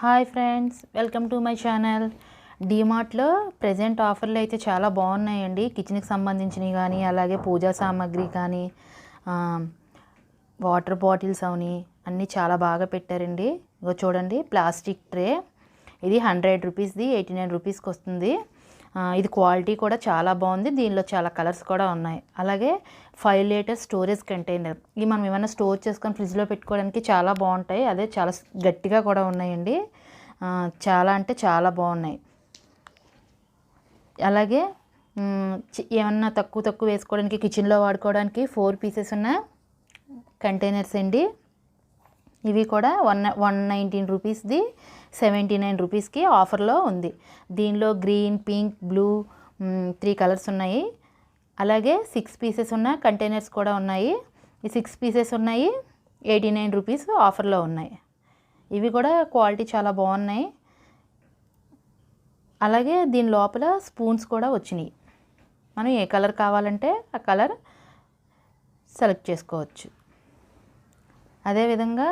Hi friends, welcome to my channel. డీమార్ట్లో present ఆఫర్లు అయితే చాలా బాగున్నాయండి. కిచెన్కి సంబంధించినవి కానీ, అలాగే పూజా సామాగ్రి కానీ, వాటర్ బాటిల్స్ అవని అన్నీ చాలా బాగా పెట్టారండి. ఇగో చూడండి, ప్లాస్టిక్ ట్రే. ఇది 100 రూపీస్ది 89 రూపీస్కి వస్తుంది. ఇది క్వాలిటీ కూడా చాలా బాగుంది. దీనిలో చాలా కలర్స్ కూడా ఉన్నాయి. అలాగే 5 లీటర్స్ స్టోరేజ్ కంటైనర్. ఇవి మనం ఏమైనా స్టోర్ చేసుకొని ఫ్రిడ్జ్లో పెట్టుకోవడానికి చాలా బాగుంటాయి. అదే చాలా గట్టిగా కూడా ఉన్నాయండి. చాలా అంటే చాలా బాగున్నాయి. అలాగే ఏమన్నా తక్కువ వేసుకోవడానికి, కిచెన్లో వాడుకోవడానికి 4 పీసెస్ ఉన్న కంటైనర్స్ అండి. ఇవి కూడా 119 రూపీస్ది 79 రూపీస్కి ఆఫర్లో ఉంది. దీనిలో గ్రీన్, పింక్, బ్లూ 3 కలర్స్ ఉన్నాయి. అలాగే 6 పీసెస్ ఉన్న కంటైనర్స్ కూడా ఉన్నాయి. ఈ 6 పీసెస్ ఉన్నాయి, 89 రూపీస్ ఆఫర్లో ఉన్నాయి. ఇవి కూడా క్వాలిటీ చాలా బాగున్నాయి. అలాగే దీని లోపల స్పూన్స్ కూడా వచ్చినాయి. మనం ఏ కలర్ కావాలంటే ఆ కలర్ సెలెక్ట్ చేసుకోవచ్చు. అదేవిధంగా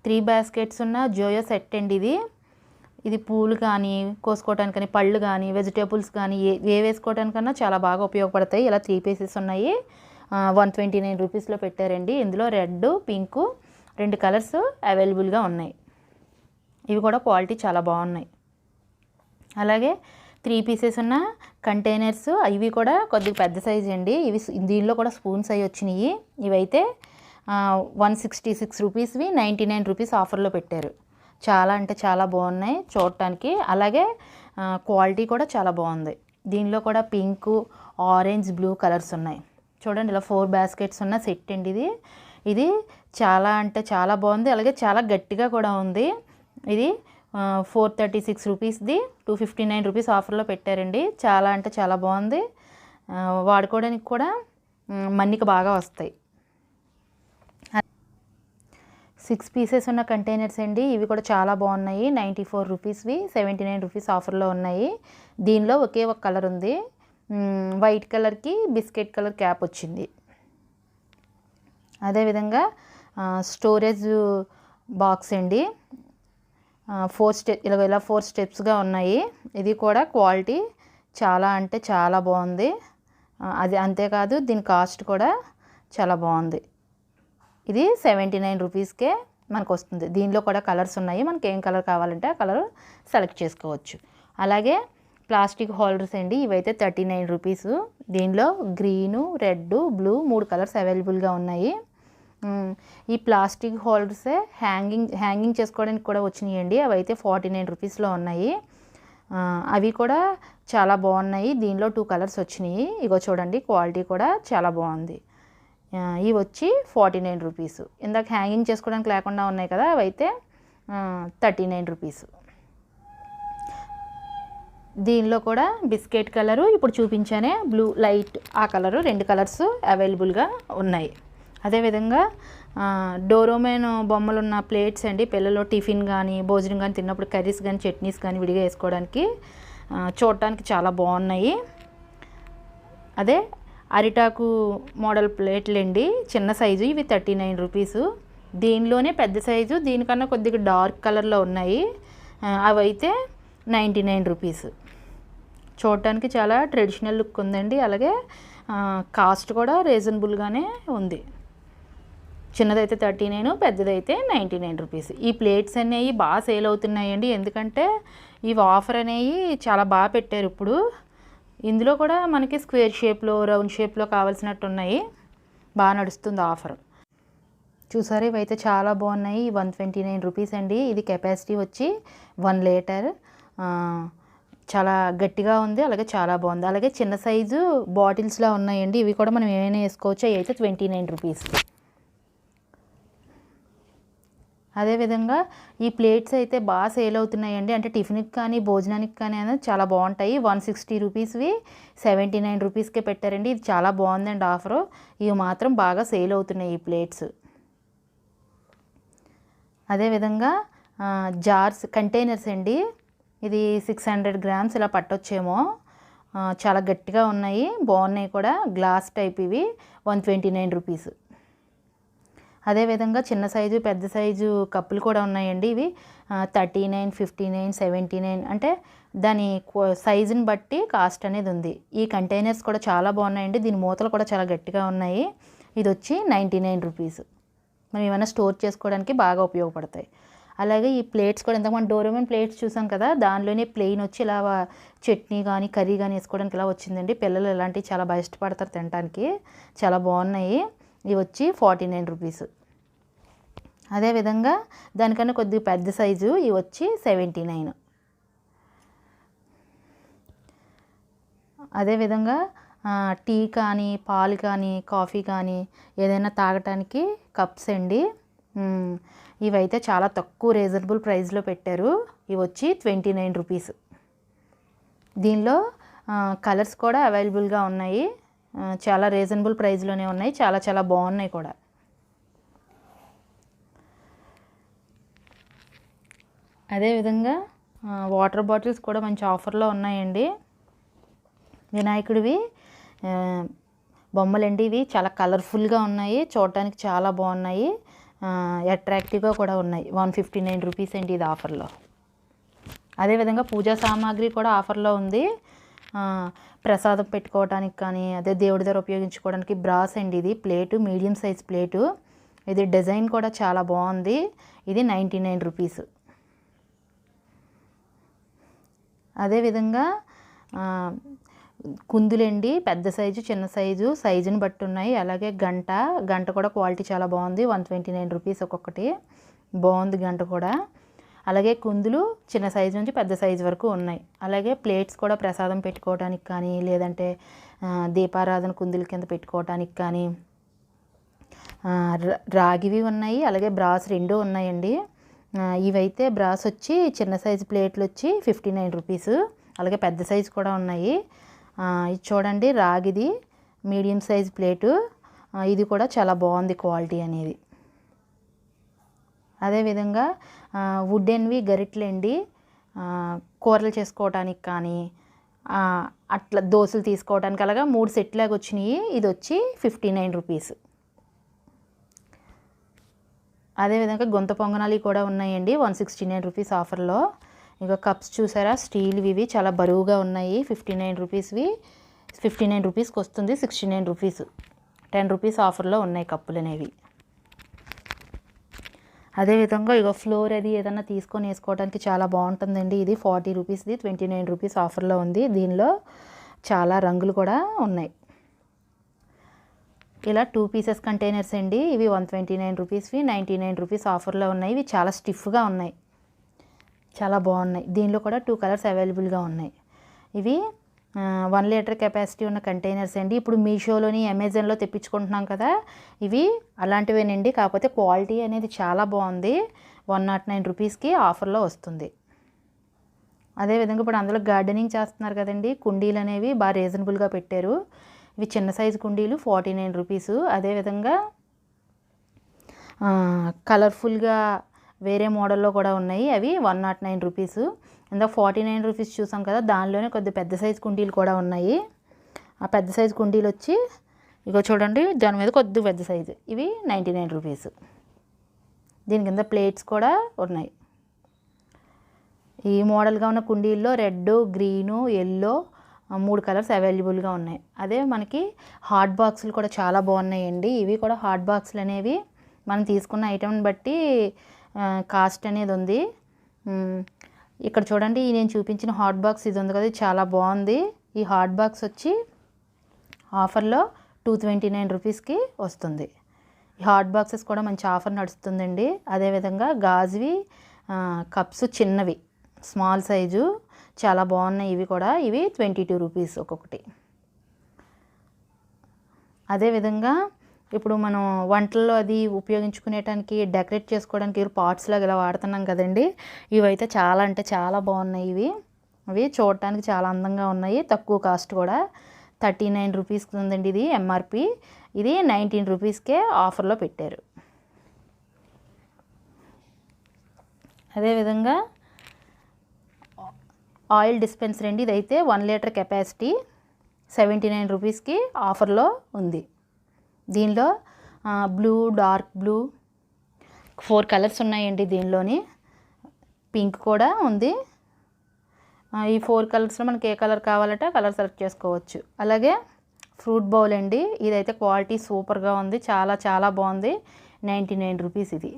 3 బాస్కెట్స్ ఉన్న జోయో సెట్ అండి. ఇది పూలు కానీ కోసుకోవటానికని, పళ్ళు కానీ, వెజిటేబుల్స్ కానీ ఏ వేసుకోవడానికన్నా చాలా బాగా ఉపయోగపడతాయి. ఇలా 3 పీసెస్ ఉన్నాయి. 129 రూపీస్లో పెట్టారండి. ఇందులో రెడ్, పింక్ 2 కలర్స్ అవైలబుల్గా ఉన్నాయి. ఇవి కూడా క్వాలిటీ చాలా బాగున్నాయి. అలాగే 3 పీసెస్ ఉన్న కంటైనర్స్, ఇవి కూడా కొద్దిగా పెద్ద సైజ్ అండి. దీనిలో కూడా స్పూన్స్ అవి వచ్చినాయి. ఇవైతే 166 రూపీస్వి 99 రూపీస్ ఆఫర్లో పెట్టారు. చాలా అంటే చాలా బాగున్నాయి చూడటానికి. అలాగే క్వాలిటీ కూడా చాలా బాగుంది. దీనిలో కూడా పింక్, ఆరెంజ్, బ్లూ కలర్స్ ఉన్నాయి. చూడండి, ఇలా 4 బాస్కెట్స్ ఉన్న సెట్ అండి. ఇది చాలా అంటే చాలా బాగుంది. అలాగే చాలా గట్టిగా కూడా ఉంది. ఇది 436 రూపీస్ది 259 రూపీస్ ఆఫర్లో పెట్టారండి. చాలా అంటే చాలా బాగుంది. వాడుకోవడానికి కూడా మన్నిక బాగా వస్తాయి. 6 పీసెస్ ఉన్న కంటైనర్స్ అండి. ఇవి కూడా చాలా బాగున్నాయి. 94 రూపీస్వి 79 రూపీస్ ఆఫర్లో ఉన్నాయి. దీనిలో ఒకే ఒక కలర్ ఉంది. వైట్ కలర్కి బిస్కెట్ కలర్ క్యాప్ వచ్చింది. అదేవిధంగా స్టోరేజ్ బాక్స్ అండి. 4 స్టెప్స్గా ఉన్నాయి. ఇది కూడా క్వాలిటీ చాలా అంటే చాలా బాగుంది. అది అంతేకాదు, దీని కాస్ట్ కూడా చాలా బాగుంది. ఇది 79 రూపీస్కే మనకు వస్తుంది. దీనిలో కూడా కలర్స్ ఉన్నాయి. మనకి ఏం కలర్ కావాలంటే ఆ కలర్ సెలెక్ట్ చేసుకోవచ్చు. అలాగే ప్లాస్టిక్ హోల్డర్స్ అండి. ఇవైతే 39 రూపీస్. దీనిలో గ్రీను, రెడ్, బ్లూ 3 కలర్స్ అవైలబుల్గా ఉన్నాయి. ఈ ప్లాస్టిక్ హోల్డర్సే హ్యాంగింగ్ చేసుకోవడానికి కూడా వచ్చినాయండి. అవి అయితే 49 రూపీస్లో ఉన్నాయి. అవి కూడా చాలా బాగున్నాయి. దీనిలో 2 కలర్స్ వచ్చినాయి. ఇగో చూడండి, క్వాలిటీ కూడా చాలా బాగుంది. ఇవి వచ్చి 49 రూపీస్. ఇందాక హ్యాంగింగ్ చేసుకోవడానికి లేకుండా ఉన్నాయి కదా, అవి అయితే 39 రూపీస్. దీనిలో కూడా బిస్కెట్ కలరు, ఇప్పుడు చూపించానే బ్లూ లైట్ ఆ కలరు, 2 కలర్స్ అవైలబుల్గా ఉన్నాయి. అదేవిధంగా డోరోమెన్ బొమ్మలున్న ప్లేట్స్ అండి. పిల్లలు టిఫిన్ కానీ, భోజనం కానీ తిన్నప్పుడు కర్రీస్ కానీ, చట్నీస్ కానీ విడిగా వేసుకోవడానికి చూడటానికి చాలా బాగున్నాయి. అదే అరిటాకు మోడల్ ప్లేట్లు అండి. చిన్న సైజు, ఇవి 39 రూపీసు. దీనిలోనే పెద్ద సైజు, దీనికన్నా కొద్దిగా డార్క్ కలర్లో ఉన్నాయి. అవి అయితే 99 రూపీస్. చూడటానికి చాలా ట్రెడిషనల్ లుక్ ఉందండి. అలాగే కాస్ట్ కూడా రీజనబుల్గానే ఉంది. చిన్నదైతే 39, పెద్దదైతే 99 రూపీస్. ఈ ప్లేట్స్ అనేవి బాగా సేల్ అవుతున్నాయండి. ఎందుకంటే ఇవి ఆఫర్ అనేవి చాలా బాగా పెట్టారు ఇప్పుడు. ఇందులో కూడా మనకి స్క్వేర్ షేప్లో, రౌండ్ షేప్లో కావాల్సినట్టు ఉన్నాయి. బాగా నడుస్తుంది ఆఫర్. చూసారు, ఇవైతే చాలా బాగున్నాయి. 129 రూపీస్ అండి. ఇది కెపాసిటీ వచ్చి 1 లీటర్. చాలా గట్టిగా ఉంది. అలాగే చాలా బాగుంది. అలాగే చిన్న సైజు బాటిల్స్లా ఉన్నాయండి. ఇవి కూడా మనం ఏమైనా వేసుకోవచ్చు. అవి అయితే 29 రూపీస్. అదేవిధంగా ఈ ప్లేట్స్ అయితే బాగా సేల్ అవుతున్నాయండి. అంటే టిఫిన్కి కానీ, భోజనానికి కానీ అనేది చాలా బాగుంటాయి. 160 రూపీస్వి 79 రూపీస్కే పెట్టారండి. ఇది చాలా బాగుందండి ఆఫరు. ఇవి మాత్రం బాగా సేల్ అవుతున్నాయి ఈ ప్లేట్స్. అదేవిధంగా జార్స్ కంటైనర్స్ అండి. ఇది 600 గ్రామ్స్ ఇలా పట్టొచ్చేమో. చాలా గట్టిగా ఉన్నాయి, బాగున్నాయి కూడా. గ్లాస్ టైప్ ఇవి 129 రూపీస్. అదేవిధంగా చిన్న సైజు పెద్ద సైజు కప్పులు కూడా ఉన్నాయండి. ఇవి 39, 59, 79 అంటే దాని సైజుని బట్టి కాస్ట్ అనేది ఉంది. ఈ కంటైనర్స్ కూడా చాలా బాగున్నాయండి. దీని మూతలు కూడా చాలా గట్టిగా ఉన్నాయి. ఇది వచ్చి 99 రూపీస్. మనం ఏమైనా స్టోర్ చేసుకోవడానికి బాగా ఉపయోగపడతాయి. అలాగే ఈ ప్లేట్స్ కూడా ఇంతకు మనం డోరేమోన్ ప్లేట్స్ చూసాం కదా, దానిలోనే ప్లెయిన్ వచ్చి ఇలా చట్నీ కానీ కర్రీ కానీ వేసుకోవడానికి ఇలా వచ్చిందండి. పిల్లలు ఇలాంటివి చాలా బాగా ఇష్టపడతారు తినడానికి. చాలా బాగున్నాయి. ఇవి వచ్చి 49 రూపీస్. అదేవిధంగా దానికన్నా కొద్దిగా పెద్ద సైజు ఇవి వచ్చి 79. అదేవిధంగా టీ కానీ పాలు కానీ కాఫీ కానీ ఏదైనా తాగటానికి కప్స్ అండి. ఇవైతే చాలా తక్కువ రీజనబుల్ ప్రైస్లో పెట్టారు. ఇవి వచ్చి 29 రూపీస్. దీనిలో కలర్స్ కూడా అవైలబుల్గా ఉన్నాయి. చాలా రీజనబుల్ ప్రైస్లోనే ఉన్నాయి. చాలా చాలా బాగున్నాయి కూడా. అదేవిధంగా వాటర్ బాటిల్స్ కూడా మంచి ఆఫర్లో ఉన్నాయండి. వినాయకుడివి బొమ్మలండి. ఇవి చాలా కలర్ఫుల్గా ఉన్నాయి. చూడటానికి చాలా బాగున్నాయి. అట్రాక్టివ్గా కూడా ఉన్నాయి. 159 రూపీస్ అండి ఇది ఆఫర్లో. అదేవిధంగా పూజా సామాగ్రి కూడా ఆఫర్లో ఉంది. ప్రసాదం పెట్టుకోవడానికి కానీ అదే దేవుడి దగ్గర ఉపయోగించుకోవడానికి బ్రాస్ అండి. ఇది ప్లేటు మీడియం సైజ్ ప్లేటు. ఇది డిజైన్ కూడా చాలా బాగుంది. ఇది 99 రూపీస్. అదేవిధంగా కుందులండి. పెద్ద సైజు చిన్న సైజుని బట్టి ఉన్నాయి. అలాగే గంట కూడా క్వాలిటీ చాలా బాగుంది. 129 రూపీస్ ఒక్కొక్కటి. బాగుంది గంట కూడా. అలాగే కుందులు చిన్న సైజు నుంచి పెద్ద సైజు వరకు ఉన్నాయి. అలాగే ప్లేట్స్ కూడా ప్రసాదం పెట్టుకోవడానికి కానీ లేదంటే దీపారాధన కుందుల కింద పెట్టుకోవడానికి కానీ రాగివి ఉన్నాయి. అలాగే బ్రాస్ రెండు ఉన్నాయండి. ఇవైతే బ్రాస్ వచ్చి చిన్న సైజు ప్లేట్లు వచ్చి 59 రూపీస్. అలాగే పెద్ద సైజు కూడా ఉన్నాయి. ఇది చూడండి రాగిది మీడియం సైజ్ ప్లేటు. ఇది కూడా చాలా బాగుంది క్వాలిటీ అనేది. అదేవిధంగా వుడెన్వి గరిటెలండి. కూరలు చేసుకోవడానికి కానీ అట్లా దోశలు తీసుకోవడానికి అలాగా 3 సెట్లాగా వచ్చినాయి. ఇది వచ్చి 59 రూపీస్. అదేవిధంగా గొంత పొంగనాలు కూడా ఉన్నాయండి. 169 రూపీస్ ఆఫర్లో. ఇక కప్స్ చూసారా స్టీల్వి. ఇవి చాలా బరువుగా ఉన్నాయి. 59 రూపీస్వి 59 రూపీస్కి వస్తుంది. 69 రూపీస్. 10 రూపీస్ ఆఫర్లో ఉన్నాయి కప్పులు అనేవి. అదేవిధంగా ఇక ఫ్లోర్ అది ఏదైనా తీసుకొని వేసుకోవడానికి చాలా బాగుంటుందండి. ఇది 40 రూపీస్ది 29 రూపీస్ ఆఫర్లో ఉంది. దీనిలో చాలా రంగులు కూడా ఉన్నాయి. ఇలా 2 పీసెస్ కంటైనర్స్ అండి. ఇవి 129 రూపీస్వి 99 రూపీస్ ఆఫర్లో ఉన్నాయి. ఇవి చాలా స్టిఫ్గా ఉన్నాయి. చాలా బాగున్నాయి. దీనిలో కూడా 2 కలర్స్ అవైలబుల్గా ఉన్నాయి. ఇవి 1 లీటర్ కెపాసిటీ ఉన్న కంటైనర్స్ అండి. ఇప్పుడు మీషోలోని అమెజాన్లో తెప్పించుకుంటున్నాం కదా, ఇవి అలాంటివేనండి. కాకపోతే క్వాలిటీ అనేది చాలా బాగుంది. 109 రూపీస్కి ఆఫర్లో వస్తుంది. అదేవిధంగా ఇప్పుడు అందులో గార్డెనింగ్ చేస్తున్నారు కదండి, కుండీలు అనేవి బాగా రీజనబుల్గా పెట్టారు. ఇవి చిన్న సైజు కుండీలు 49 రూపీసు. అదేవిధంగా కలర్ఫుల్గా వేరే మోడల్లో కూడా ఉన్నాయి. అవి 109 రూపీసు. ఇందాక 49 రూపీస్ చూసాం కదా, దానిలోనే కొద్ది పెద్ద సైజు కుండీలు కూడా ఉన్నాయి. ఆ పెద్ద సైజు కుండీలు వచ్చి ఇగో చూడండి, దాని మీద కొద్ది పెద్ద సైజు. ఇవి 99 రూపీసు. దీని కింద ప్లేట్స్ కూడా ఉన్నాయి. ఈ మోడల్గా ఉన్న కుండీల్లో రెడ్, గ్రీను, ఎల్లో 3 కలర్స్ అవైలబుల్గా ఉన్నాయి. అదే మనకి హాట్ బాక్సులు కూడా చాలా బాగున్నాయండి. ఇవి కూడా హాట్ బాక్సులు అనేవి మనం తీసుకున్న ఐటెంని బట్టి కాస్ట్ అనేది ఉంది. ఇక్కడ చూడండి, నేను చూపించిన హాట్ బాక్స్ ఇది ఉంది కదా, ఇది చాలా బాగుంది. ఈ హాట్ బాక్స్ వచ్చి ఆఫర్లో 229 రూపీస్కి వస్తుంది. ఈ హాట్ బాక్సెస్ కూడా మంచి ఆఫర్ నడుస్తుందండి. అదేవిధంగా గాజువి కప్స్ చిన్నవి స్మాల్ సైజు చాలా బాగున్నాయి. ఇవి కూడా ఇవి 22 రూపీస్ ఒక్కొక్కటి. అదేవిధంగా ఇప్పుడు మనం వంటల్లో అది ఉపయోగించుకునేటానికి డెకరేట్ చేసుకోవడానికి పాట్స్ లాగా ఇలా వాడుతున్నాం కదండి, ఇవైతే చాలా అంటే చాలా బాగున్నాయి. ఇవి చూడటానికి చాలా అందంగా ఉన్నాయి. తక్కువ కాస్ట్ కూడా 39 రూపీస్కి ఉందండి. ఇది ఎంఆర్పి. ఇది 19 రూపీస్కే ఆఫర్లో పెట్టారు. అదేవిధంగా ఆయిల్ డిస్పెన్సర్ అండి. ఇదైతే 1 లీటర్ కెపాసిటీ 79 రూపీస్కి ఆఫర్లో ఉంది. దీనిలో బ్లూ, డార్క్ బ్లూ 4 కలర్స్ ఉన్నాయండి దీనిలోని. పింక్ కూడా ఉంది. ఈ 4 కలర్స్లో మనకి ఏ కలర్ కావాలంటే ఆ కలర్ సెలెక్ట్ చేసుకోవచ్చు. అలాగే ఫ్రూట్ బౌల్ అండి. ఇదైతే క్వాలిటీ సూపర్గా ఉంది, చాలా చాలా బాగుంది. 99 రూపీస్ ఇది.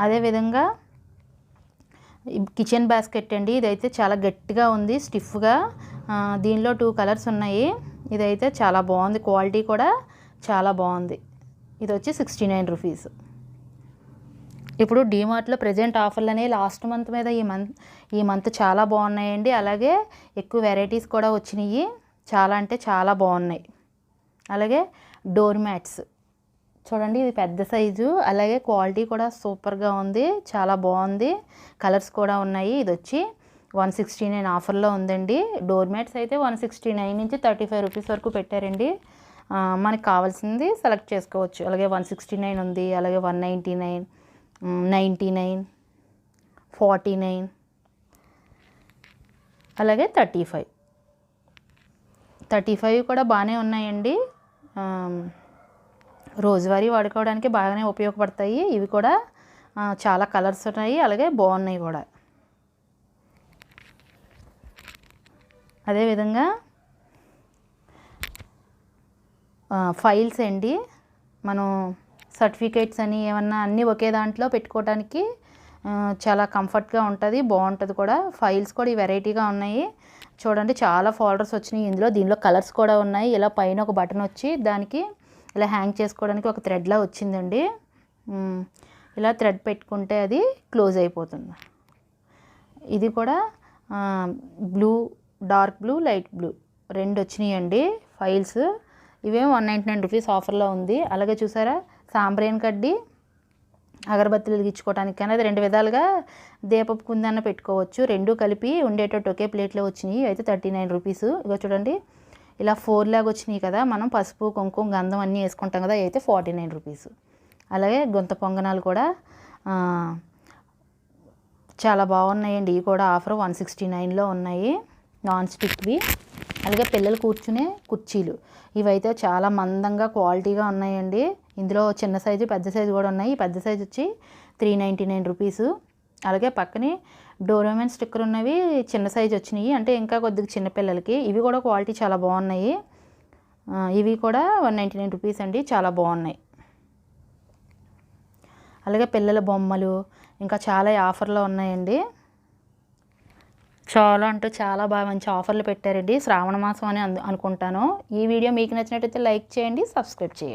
అదేవిధంగా కిచెన్ బాస్కెట్ అండి. ఇదైతే చాలా గట్టిగా ఉంది, స్టిఫ్గా. దీనిలో 2 కలర్స్ ఉన్నాయి. ఇదైతే చాలా బాగుంది, క్వాలిటీ కూడా చాలా బాగుంది. ఇది వచ్చి 69 రూపీస్. ఇప్పుడు డీమార్ట్లో ప్రజెంట్ ఆఫర్లు అనేవి లాస్ట్ మంత్ మీద ఈ మంత్ చాలా బాగున్నాయండి. అలాగే ఎక్కువ వెరైటీస్ కూడా వచ్చినాయి, చాలా అంటే చాలా బాగున్నాయి. అలాగే డోర్ మ్యాట్స్ చూడండి, ఇది పెద్ద సైజు, అలాగే క్వాలిటీ కూడా సూపర్గా ఉంది, చాలా బాగుంది. కలర్స్ కూడా ఉన్నాయి. ఇది వచ్చి 169 ఆఫర్లో ఉందండి. డోర్ మ్యాట్స్ అయితే 169 నుంచి 35 రూపీస్ వరకు పెట్టారండి. మనకు కావాల్సింది సెలెక్ట్ చేసుకోవచ్చు. అలాగే 169 ఉంది, అలాగే 199, 99, 49, అలాగే 35 కూడా బాగానే ఉన్నాయండి. రోజువారీ వాడుకోవడానికి బాగానే ఉపయోగపడతాయి. ఇవి కూడా చాలా కలర్స్ ఉన్నాయి, అలాగే బాగున్నాయి కూడా. అదేవిధంగా ఫైల్స్ అండి. మనం సర్టిఫికేట్స్ అని ఏమన్నా అన్నీ ఒకే దాంట్లో పెట్టుకోవడానికి చాలా కంఫర్ట్గా ఉంటుంది, బాగుంటుంది కూడా. ఫైల్స్ కూడా ఈ వెరైటీగా ఉన్నాయి చూడండి, చాలా ఫోల్డర్స్ వచ్చినాయి ఇందులో. దీనిలో కలర్స్ కూడా ఉన్నాయి. ఇలా పైన ఒక బటన్ వచ్చి దానికి ఇలా హ్యాంగ్ చేసుకోవడానికి ఒక థ్రెడ్లా వచ్చిందండి. ఇలా థ్రెడ్ పెట్టుకుంటే అది క్లోజ్ అయిపోతుంది. ఇది కూడా blue, dark blue, light blue 2 వచ్చినాయండి ఫైల్స్. ఇవేమో 199 రూపీస్ ఆఫర్లో ఉంది. అలాగే చూసారా, సాంబ్రేన్ కడ్డీ అగరబత్తులు వెలిగించుకోవడానికి కానీ అది 2 విధాలుగా దీపపు కుందన్న పెట్టుకోవచ్చు. 2 కలిపి ఉండేటట్టు ఒకే ప్లేట్లో వచ్చినాయి. అయితే 39 రూపీస్. ఇగో చూడండి, ఇలా 4 లాగా వచ్చినాయి కదా, మనం పసుపు, కుంకుమ, గంధం అన్నీ వేసుకుంటాం కదా, అయితే 49 రూపీస్. అలాగే గుంత పొంగనాలు కూడా చాలా బాగున్నాయండి. ఇవి కూడా ఆఫర్ 169లో ఉన్నాయి, నాన్ స్టిక్వి. అలాగే పిల్లలు కూర్చునే కుర్చీలు, ఇవైతే చాలా మందంగా క్వాలిటీగా ఉన్నాయండి. ఇందులో చిన్న సైజు, పెద్ద సైజు కూడా ఉన్నాయి. పెద్ద సైజు వచ్చి 399 రూపీసు. అలాగే పక్కనే డోరేమోన్ స్టిక్కర్ ఉన్నవి చిన్న సైజు వచ్చినాయి, అంటే ఇంకా కొద్దిగా చిన్నపిల్లలకి. ఇవి కూడా క్వాలిటీ చాలా బాగున్నాయి. ఇవి కూడా 199 రూపీస్ అండి, చాలా బాగున్నాయి. అలాగే పిల్లల బొమ్మలు ఇంకా చాలా ఆఫర్లో ఉన్నాయండి. చాలా అంటే చాలా బాగా మంచి ఆఫర్లు పెట్టారండి. శ్రావణ మాసం అని అనుకుంటాను. ఈ వీడియో మీకు నచ్చినట్టయితే లైక్ చేయండి, సబ్స్క్రైబ్ చేయండి.